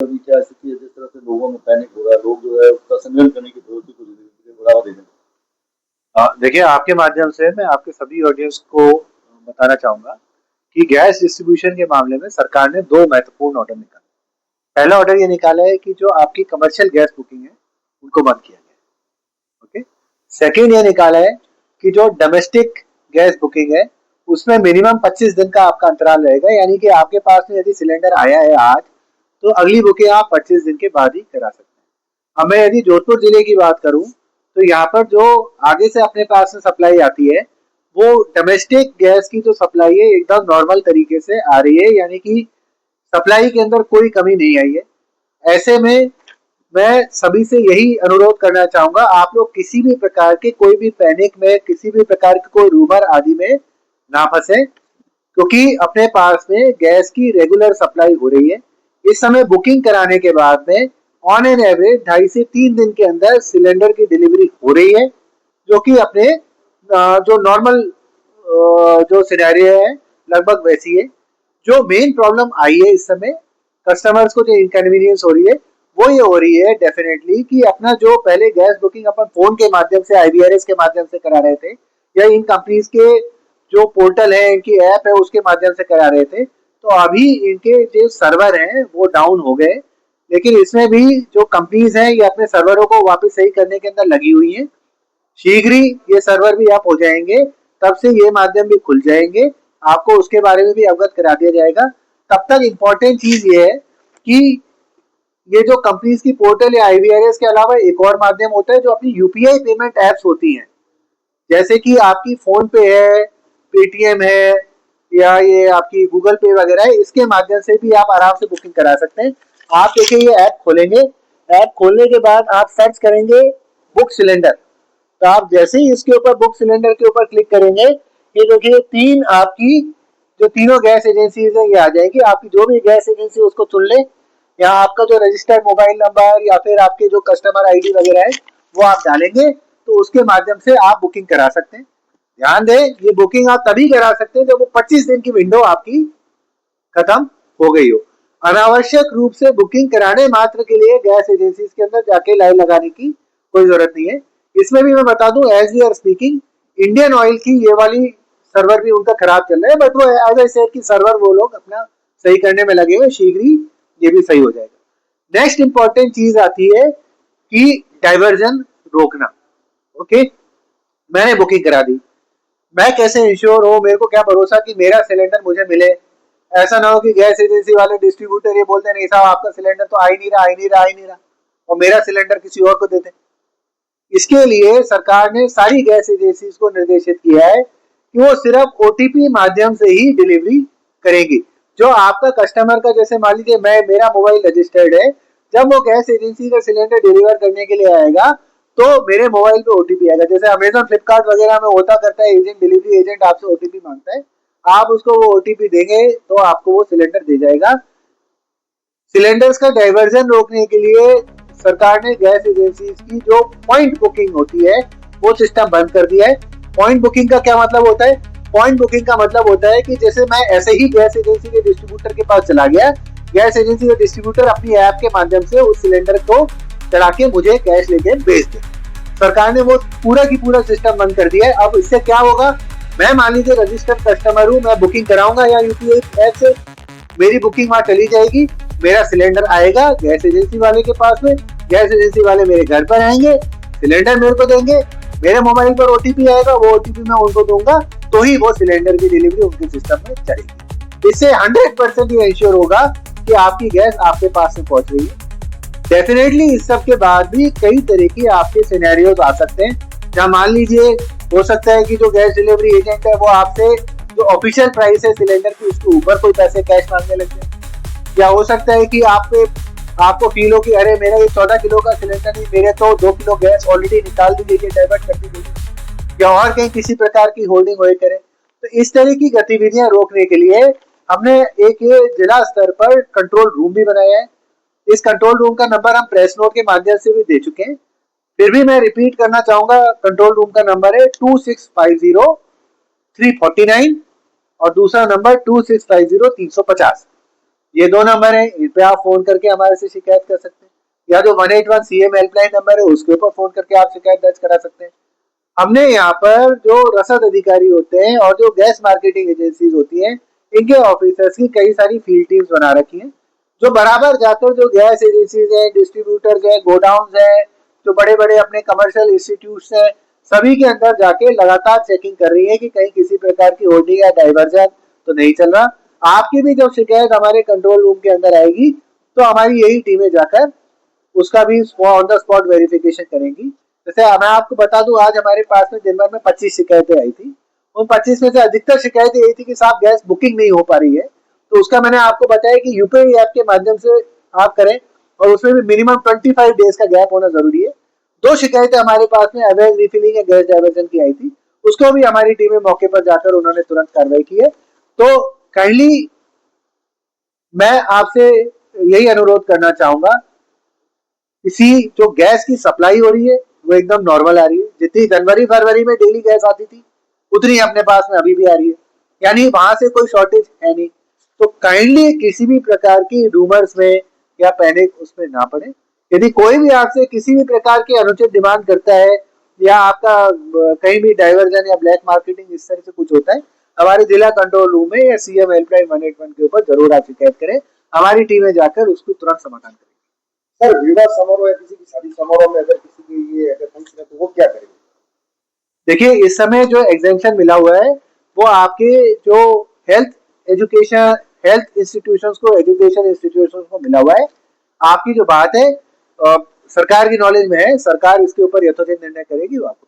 अभी क्या स्थिति है, जिस तरह से लोगों में पैनिक हो रहा है, लोग जो है उसका संग्रहण करने की प्रवृत्ति को धीरे-धीरे बढ़ावा दे रहे हैं। देखिए, आपके माध्यम से मैं आपके सभी ऑडियंस को बताना चाहूंगा कि गैस डिस्ट्रीब्यूशन के मामले में सरकार ने दो महत्वपूर्ण ऑर्डर निकाले। पहला ऑर्डर ये निकाला है कि जो आपकी कमर्शियल गैस बुकिंग है उनको बंद किया गया। ओके। सेकेंड ये निकाला है कि जो डोमेस्टिक गैस बुकिंग है उसमें मिनिमम 25 दिन का आपका अंतराल रहेगा, यानी कि आपके पास में यदि सिलेंडर आया है आज, तो अगली बुकिंग आप 25 दिन के बाद ही करा सकते हैं। अब मैं यदि जोधपुर जिले की बात करूं तो यहाँ पर जो आगे से अपने पास में सप्लाई आती है वो डोमेस्टिक गैस की जो सप्लाई है एकदम नॉर्मल तरीके से आ रही है, यानी कि सप्लाई के अंदर कोई कमी नहीं आई है। ऐसे में मैं सभी से यही अनुरोध करना चाहूंगा, आप लोग किसी भी प्रकार के कोई भी पैनिक में, किसी भी प्रकार के कोई रूमर आदि में ना फंसे, क्योंकि अपने पास में गैस की रेगुलर सप्लाई हो रही है। इस समय बुकिंग कराने के बाद में ऑन एन एवरेज 2.5 से 3 दिन के अंदर सिलेंडर की डिलीवरी हो रही है, जो कि अपने जो नॉर्मल जो सिनेरियो है लगभग वैसी है। जो मेन प्रॉब्लम आई है इस समय कस्टमर्स को जो इनकन्वीनियंस हो रही है वो ये हो रही है डेफिनेटली कि अपना जो पहले गैस बुकिंग अपन फोन के माध्यम से, आईवीआरएस के माध्यम से करा रहे थे, या इन कंपनीज के जो पोर्टल है, इनकी ऐप है, उसके माध्यम से करा रहे थे, तो अभी इनके जो सर्वर हैं वो डाउन हो गए। लेकिन इसमें भी जो कंपनीज हैं ये अपने सर्वरों को वापस सही करने के अंदर लगी हुई हैं। शीघ्र ही ये सर्वर भी आप हो जाएंगे, तब से ये माध्यम भी खुल जाएंगे, आपको उसके बारे में भी अवगत करा दिया जाएगा। तब तक इम्पोर्टेंट चीज ये है कि ये जो कंपनीज की पोर्टल या आईवीआरएस के अलावा एक और माध्यम होता है जो अपनी यूपीआई पेमेंट एप्स होती हैं, जैसे कि आपकी फोन पे है, पेटीएम है, या ये आपकी गूगल पे वगैरह है, इसके माध्यम से भी आप आराम से बुकिंग करा सकते हैं। आप देखिए ये ऐप खोलेंगे, ऐप खोलने के बाद आप सर्च करेंगे बुक सिलेंडर, तो आप जैसे ही इसके ऊपर बुक सिलेंडर के ऊपर क्लिक करेंगे, ये देखिए तीन आपकी जो तीनों गैस एजेंसीज है ये आ जाएगी। आपकी जो भी गैस एजेंसी उसको चुन ले, यहाँ आपका जो रजिस्टर्ड मोबाइल नंबर या फिर आपके जो कस्टमर आईडी वगैरह है वो आप डालेंगे, तो उसके माध्यम से आप बुकिंग करा सकते हैं। ध्यान दें, ये बुकिंग आप तभी करा सकते हैं जब वो 25 दिन की विंडो आपकी खत्म हो गई हो। अनावश्यक रूप से बुकिंग कराने मात्र के लिए गैस एजेंसीज के अंदर जाके लाइन लगाने की कोई जरूरत नहीं है। इसमें भी मैं बता दूं, as we are speaking, Indian Oil की ये वाली सर्वर भी उनका खराब चल रहा है, बट वो एज आई सेड की सर्वर वो लोग अपना सही करने में लगे हुए, शीघ्र ही ये भी सही हो जाएगा। नेक्स्ट इंपॉर्टेंट चीज आती है कि डाइवर्जन रोकना। ओके, मैंने बुकिंग करा दी, मैं कैसे इंश्योर हो, मेरे को क्या भरोसा कि मेरा सिलेंडर मुझे मिले। ऐसा ना हो कि गैस एजेंसी वाले डिस्ट्रीब्यूटर ये बोलते नहीं साहब आपका सिलेंडर तो आ ही नहीं रहा, आ ही नहीं रहा, आ ही नहीं रहा, और मेरा सिलेंडर किसी और को देते। इसके लिए सरकार ने सारी गैस एजेंसीज को निर्देशित किया है कि वो सिर्फ ओटीपी माध्यम से ही डिलीवरी करेंगी। जो आपका कस्टमर का, जैसे मान लीजिए मैं, मेरा मोबाइल रजिस्टर्ड है, जब वो गैस एजेंसी का सिलेंडर डिलीवर करने के लिए आएगा तो मेरे मोबाइल पे ओटीपी आएगा। जैसे अमेजन, फ्लिपकार्ट वगैरह में होता करता है, एजेंट, डिलीवरी एजेंट आपसे ओटीपी मांगता है, आप उसको वो ओटीपी देंगे तो आपको वो सिलेंडर दे जाएगा। सिलेंडर्स का डाइवर्जन रोकने के लिए सरकार ने गैस एजेंसीज की जो पॉइंट बुकिंग होती है वो सिस्टम बंद कर दिया है। पॉइंट बुकिंग का क्या मतलब होता है? पॉइंट बुकिंग का मतलब होता है कि जैसे मैं ऐसे ही गैस एजेंसी के डिस्ट्रीब्यूटर के पास चला गया, गैस एजेंसी का डिस्ट्रीब्यूटर अपनी ऐप के माध्यम से उस सिलेंडर को चढ़ा के मुझे कैश लेके भेज दे। सरकार ने वो पूरा की पूरा सिस्टम बंद कर दिया है। अब इससे क्या होगा, मैं मान लीजिए रजिस्टर्ड कस्टमर हूँ, मैं बुकिंग कराऊंगा या यूपीआई ऐप से, मेरी बुकिंग वहां चली जाएगी, मेरा सिलेंडर आएगा गैस एजेंसी वाले के पास में, गैस एजेंसी वाले मेरे घर पर आएंगे, सिलेंडर मेरे को देंगे, मेरे मोबाइल पर ओटीपी आएगा, वो ओटीपी मैं उनको दूंगा, तो ही वो सिलेंडर की डिलीवरी उनके सिस्टम में चलेगी। इससे 100% ये इंश्योर होगा कि आपकी गैस आपके पास में पहुंच रही है। डेफिनेटली इस सब के बाद भी कई तरह की आपके सिनेरियोज आ सकते हैं, जहां मान लीजिए हो सकता है कि जो गैस डिलीवरी एजेंट है वो आपसे जो ऑफिशियल प्राइस है सिलेंडर की उसके ऊपर कोई पैसे कैश मांगने लग जाए, या हो सकता है कि आपको फील हो कि अरे मेरा ये 14 किलो का सिलेंडर नहीं, मेरे तो 2 किलो गैस ऑलरेडी निकाल दी गई है, डाइवर्ट कर दी गई, या और कहीं किसी प्रकार की होल्डिंग हो करे। तो इस तरह की गतिविधियां रोकने के लिए हमने एक ये जिला स्तर पर कंट्रोल रूम भी बनाया है। इस कंट्रोल रूम का नंबर हम प्रेस नोट के माध्यम से भी दे चुके हैं, फिर भी मैं रिपीट करना चाहूंगा। कंट्रोल रूम का नंबर है 2650-349 और दूसरा नंबर 2650-350। ये 2 नंबर है, इन पे आप फोन करके हमारे से शिकायत कर सकते हैं, या जो 181 सीएम हेल्पलाइन नंबर है उसके ऊपर फोन करके आप शिकायत दर्ज करा सकते हैं। हमने यहाँ पर जो रसद अधिकारी होते हैं और जो गैस मार्केटिंग एजेंसीज होती हैं, इनके ऑफिसर्स की कई सारी फील्ड टीम्स बना रखी हैं, जो बराबर जाकर जो गैस एजेंसीज हैं, डिस्ट्रीब्यूटर्स हैं, गोडाउन्स हैं, जो बड़े बड़े अपने कमर्शियल इंस्टीट्यूट्स हैं, सभी के अंदर जाके लगातार चेकिंग कर रही है कि कहीं किसी प्रकार की होर्डिंग या डाइवर्जन तो नहीं चल रहा। आपकी भी जब शिकायत हमारे कंट्रोल रूम के अंदर आएगी तो हमारी यही टीमें जाकर उसका भी ऑन द स्पॉट वेरिफिकेशन करेंगी। जैसे मैं आपको बता दूं, आज हमारे पास में दिन भर में 25 शिकायतें आई थी। उन 25 में से अधिकतर शिकायतें यही थी कि साहब गैस बुकिंग नहीं हो पा रही है। तो उसका मैंने आपको बताया कि यूपीआई ऐप के माध्यम से आप करें, और उसमें भी मिनिमम 25 डेज का गैप होना जरूरी है। 2 शिकायतें हमारे पास में अवैध रिफिलिंग या गैस डाइवर्जन की आई थी, उसको भी हमारी टीमें मौके पर जाकर उन्होंने तुरंत कार्रवाई की है। तो काइंडली मैं आपसे यही अनुरोध करना चाहूंगा, इसी जो गैस की सप्लाई हो रही है वो एकदम नॉर्मल आ रही है। जितनी जनवरी फरवरी में डेली गैस आती थी उतनी अपने पास में अभी भी आ रही है, यानी वहां से कोई शॉर्टेज है नहीं। तो काइंडली किसी भी प्रकार की रूमर्स में या पैनिक उसमें ना पड़े। यदि कोई भी आपसे किसी भी प्रकार की अनुचित डिमांड करता है या आपका कहीं भी डाइवर्जन या ब्लैक मार्केटिंग इस तरह से कुछ होता है, हमारे जिला कंट्रोल रूम में या सीएम हेल्पलाइन 181 के ऊपर जरूर आप शिकायत करें, हमारी टीमें जाकर उसको तुरंत समाधान करें। सर विवाह समारोह या किसी की शादी समारोह में अगर किसी की ये अगर फंक्शन है तो वो क्या करेंगे? देखिए, इस समय जो एग्जेम्पशन मिला हुआ है वो आपके जो हेल्थ एजुकेशन हेल्थ इंस्टीट्यूशंस को एजुकेशन इंस्टीट्यूशंस को मिला हुआ है। आपकी जो बात है सरकार की नॉलेज में है, सरकार इसके ऊपर यथोचित निर्णय करेगी, वो आपको